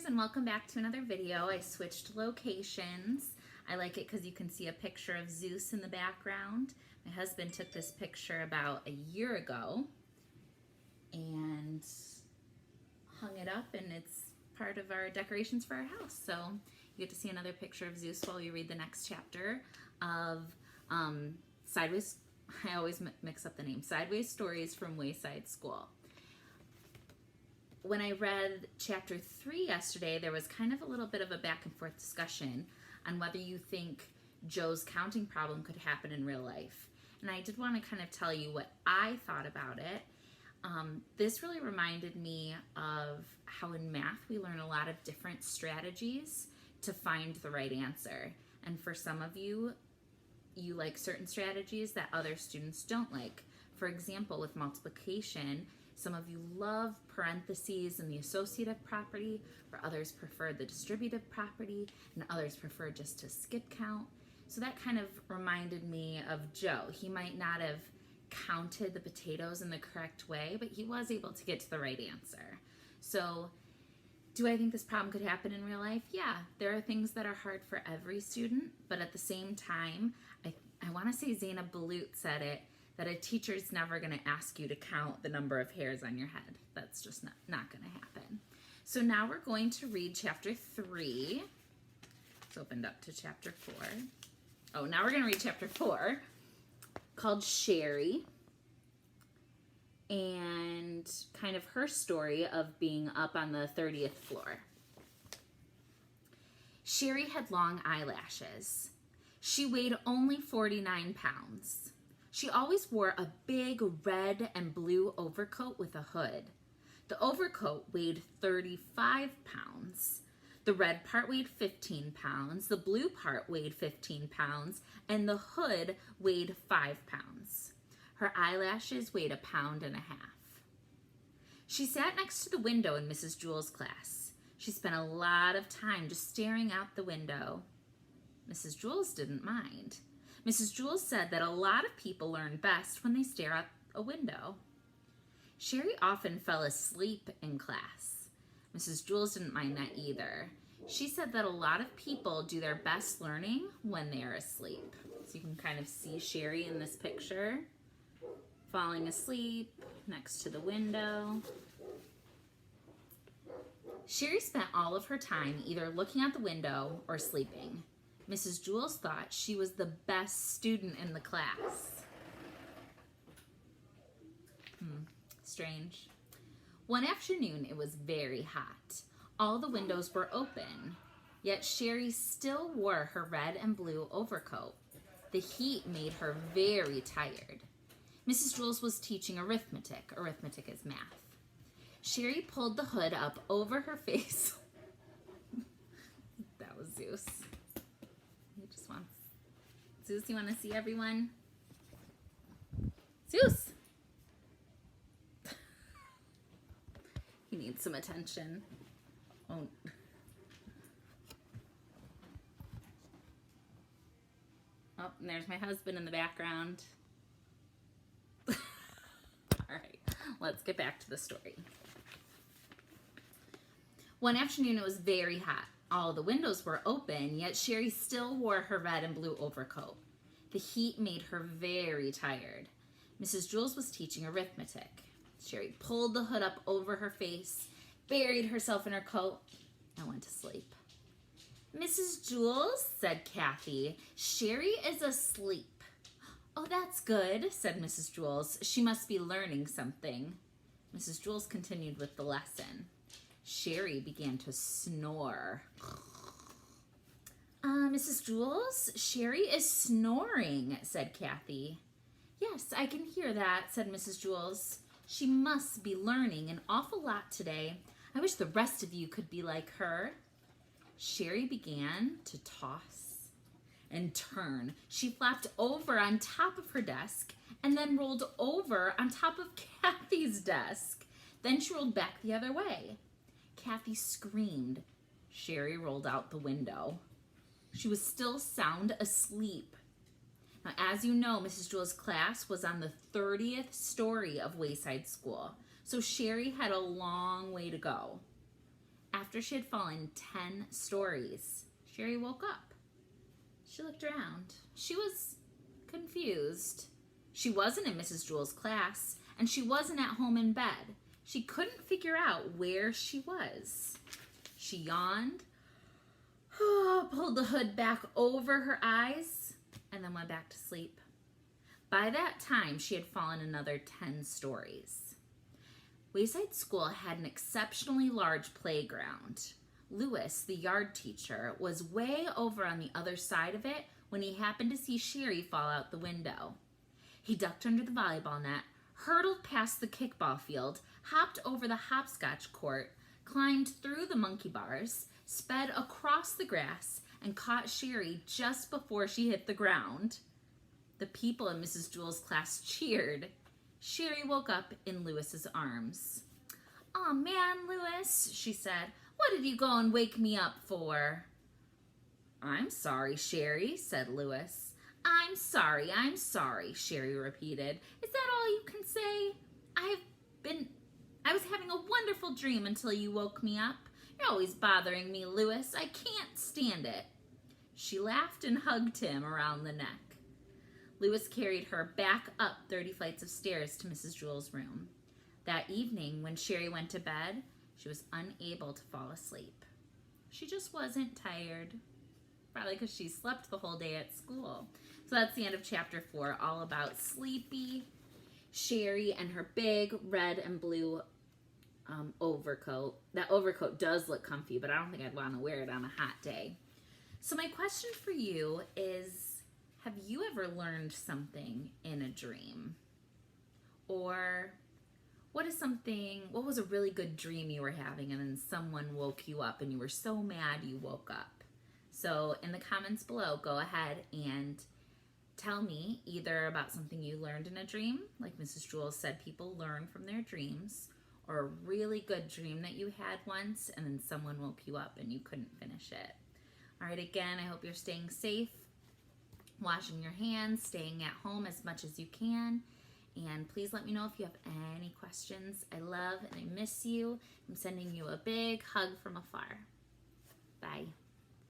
and welcome back to another video. I switched locations. I like it because you can see a picture of Zeus in the background. My husband took this picture about a year ago and hung it up, and it's part of our decorations for our house. So you get to see another picture of Zeus while you read the next chapter of Sideways. I always mix up the name. Sideways Stories from Wayside School. When I read chapter 3 yesterday, there was kind of a little bit of a back and forth discussion on whether you think Joe's counting problem could happen in real life. And I did want to kind of tell you what I thought about it. This really reminded me of how in math we learn a lot of different strategies to find the right answer. And for some of you, you like certain strategies that other students don't like. For example, with multiplication, some of you love parentheses and the associative property, where others prefer the distributive property, and others prefer just to skip count. So that kind of reminded me of Joe. He might not have counted the potatoes in the correct way, but he was able to get to the right answer. So do I think this problem could happen in real life? Yeah, there are things that are hard for every student, but at the same time, I want to say Zainab Balut said it, that a teacher's never going to ask you to count the number of hairs on your head. That's just not going to happen. So now we're going to read chapter 3. It's opened up to chapter 4. Oh, now we're going to read chapter 4, called Sherry, and kind of her story of being up on the 30th floor. Sherry had long eyelashes. She weighed only 49 pounds. She always wore a big red and blue overcoat with a hood. The overcoat weighed 35 pounds. The red part weighed 15 pounds, the blue part weighed 15 pounds, and the hood weighed 5 pounds. Her eyelashes weighed 1.5 pounds. She sat next to the window in Mrs. Jewell's class. She spent a lot of time just staring out the window. Mrs. Jewell's didn't mind. Mrs. Jewell said that a lot of people learn best when they stare out a window. Sherry often fell asleep in class. Mrs. Jewell didn't mind that either. She said that a lot of people do their best learning when they are asleep. So you can kind of see Sherry in this picture, falling asleep next to the window. Sherry spent all of her time either looking out the window or sleeping. Mrs. Jewell thought she was the best student in the class. Strange. One afternoon, it was very hot. All the windows were open, yet Sherry still wore her red and blue overcoat. The heat made her very tired. Mrs. Jewell was teaching arithmetic. Arithmetic is math. Sherry pulled the hood up over her face. That was Zeus. Zeus, you want to see everyone? Zeus! He needs some attention. Oh. Oh, and there's my husband in the background. All right, let's get back to the story. One afternoon, it was very hot. All the windows were open, yet Sherry still wore her red and blue overcoat. The heat made her very tired. Mrs. Jewell was teaching arithmetic. Sherry pulled the hood up over her face, buried herself in her coat, and went to sleep. Mrs. Jewell, said Kathy, Sherry is asleep. Oh, that's good, said Mrs. Jewell. She must be learning something. Mrs. Jewell continued with the lesson. Sherry began to snore. Mrs. Jewell, Sherry is snoring, said Kathy. Yes, I can hear that, said Mrs. Jewell. She must be learning an awful lot today. I wish the rest of you could be like her. Sherry began to toss and turn. She flopped over on top of her desk and then rolled over on top of Kathy's desk. Then she rolled back the other way. Kathy screamed. Sherry rolled out the window. She was still sound asleep. Now, as you know, Mrs. Jewell's class was on the 30th story of Wayside School, so Sherry had a long way to go. After she had fallen 10 stories, Sherry woke up. She looked around. She was confused. She wasn't in Mrs. Jewell's class, and she wasn't at home in bed. She couldn't figure out where she was. She yawned, pulled the hood back over her eyes, and then went back to sleep. By that time, she had fallen another 10 stories. Wayside School had an exceptionally large playground. Lewis, the yard teacher, was way over on the other side of it when he happened to see Sherry fall out the window. He ducked under the volleyball net, hurtled past the kickball field, hopped over the hopscotch court, climbed through the monkey bars, sped across the grass, and caught Sherry just before she hit the ground. The people in Mrs. Jewell's class cheered. Sherry woke up in Lewis's arms. "Aw, man, Lewis," she said. "What did you go and wake me up for?" "I'm sorry, Sherry," said Lewis. I'm sorry, Sherry repeated. "Is that all you can say? I was having a wonderful dream until you woke me up. You're always bothering me, Lewis. I can't stand it." She laughed and hugged him around the neck. Lewis carried her back up 30 flights of stairs to Mrs. Jewell's room. That evening, when Sherry went to bed, she was unable to fall asleep. She just wasn't tired. Probably because she slept the whole day at school. So that's the end of chapter 4, all about sleepy Sherry and her big red and blue overcoat. That overcoat does look comfy, but I don't think I'd want to wear it on a hot day. So my question for you is, have you ever learned something in a dream? Or what was a really good dream you were having and then someone woke you up and you were so mad you woke up? So in the comments below, go ahead and tell me either about something you learned in a dream, like Mrs. Jewell said people learn from their dreams, or a really good dream that you had once and then someone woke you up and you couldn't finish it. All right, again, I hope you're staying safe, washing your hands, staying at home as much as you can, and please let me know if you have any questions. I love and I miss you. I'm sending you a big hug from afar. Bye.